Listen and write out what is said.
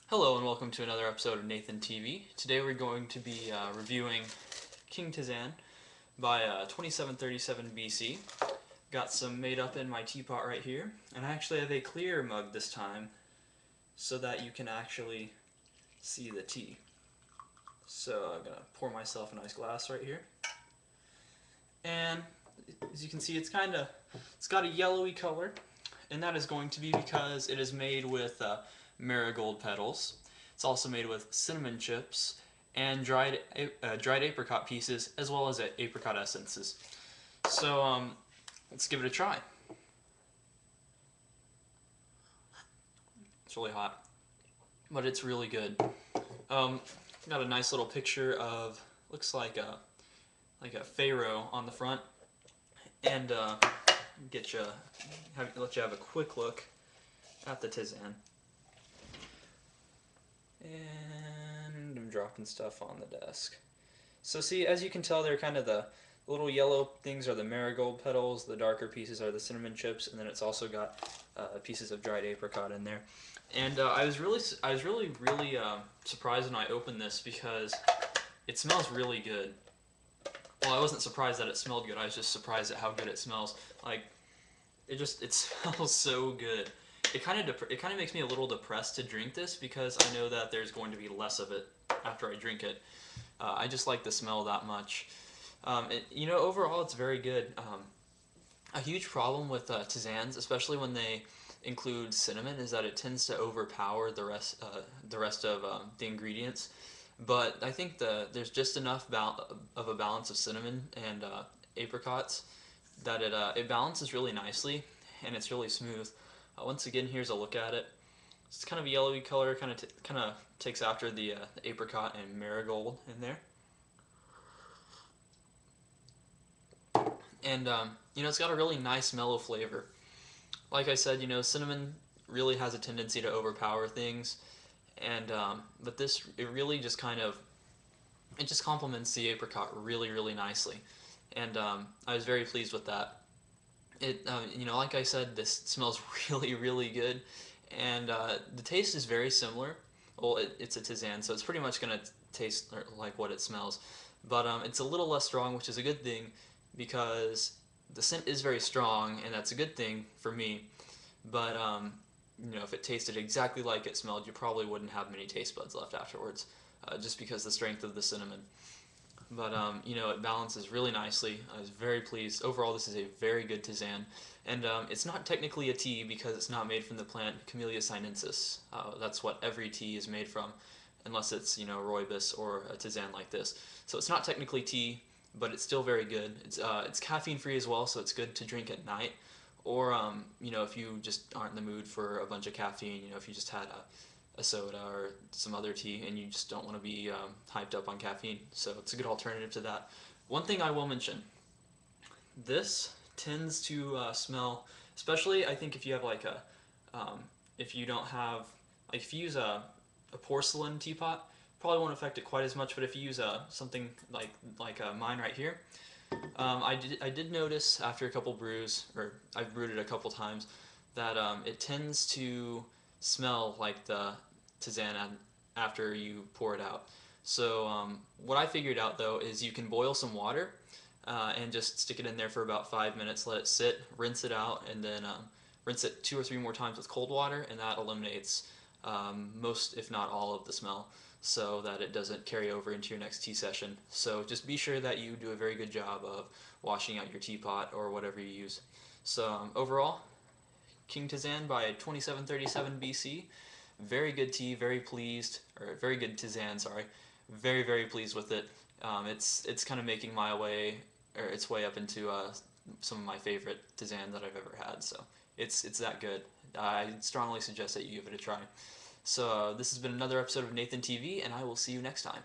Hello and welcome to another episode of NathanTeaV. Today we're going to be reviewing King Tisane by 2737 BC. Got some made up in my teapot right here, and I actually have a clear mug this time so that you can actually see the tea. So I'm gonna pour myself a nice glass right here, and as you can see, it's got a yellowy color, and that is going to be because it is made with marigold petals. It's also made with cinnamon chips and dried apricot pieces, as well as apricot essences. So let's give it a try. It's really hot, but it's really good. Got a nice little picture of, looks like a pharaoh on the front, and let you have a quick look at the Tisane. And I'm dropping stuff on the desk. So see, as you can tell, they're kind of the little yellow things are the marigold petals, the darker pieces are the cinnamon chips, and then it's also got pieces of dried apricot in there. And I was really surprised when I opened this because it smells really good. Well, I wasn't surprised that it smelled good. I was just surprised at how good it smells. Like, it smells so good. It kind of makes me a little depressed to drink this because I know that there's going to be less of it after I drink it. I just like the smell that much. Overall it's very good. A huge problem with tisanes, especially when they include cinnamon, is that it tends to overpower the rest of the ingredients. But I think there's just enough of a balance of cinnamon and apricots that it balances really nicely, and it's really smooth. Once again, here's a look at it. It's kind of a yellowy color, kind of takes after the apricot and marigold in there. And it's got a really nice mellow flavor. Like I said, cinnamon really has a tendency to overpower things, and but this, it really just it just complements the apricot really nicely, and I was very pleased with that. It like I said, this smells really good, and the taste is very similar. Well, it's a tisane, so it's pretty much gonna taste like what it smells, but it's a little less strong, which is a good thing because the scent is very strong, and that's a good thing for me. But if it tasted exactly like it smelled, you probably wouldn't have many taste buds left afterwards, just because the strength of the cinnamon. But it balances really nicely. I was very pleased. Overall, this is a very good tisane, and it's not technically a tea because it's not made from the plant Camellia sinensis. That's what every tea is made from, unless it's rooibos or a tisane like this. So it's not technically tea, but it's still very good. It's caffeine free as well, so it's good to drink at night, or if you just aren't in the mood for a bunch of caffeine. If you just had a soda or some other tea and you just don't want to be hyped up on caffeine. So it's a good alternative to that. One thing I will mention, this tends to smell, especially I think if you have if you don't have, if you use a porcelain teapot, probably won't affect it quite as much, but if you use something like mine right here, I did notice after a couple brews, or I've brewed it a couple times, that it tends to smell like the tisane after you pour it out. So what I figured out though is you can boil some water and just stick it in there for about 5 minutes, let it sit, rinse it out, and then rinse it 2 or 3 more times with cold water, and that eliminates most, if not all, of the smell, so that it doesn't carry over into your next tea session. So just be sure that you do a very good job of washing out your teapot or whatever you use. So overall, King Tisane by 2737 BC. Very good tea, very pleased, or very good tisane, sorry. Very pleased with it. It's kind of making its way up into some of my favorite tisane that I've ever had. So it's that good. I strongly suggest that you give it a try. So this has been another episode of NathanTeaV, and I will see you next time.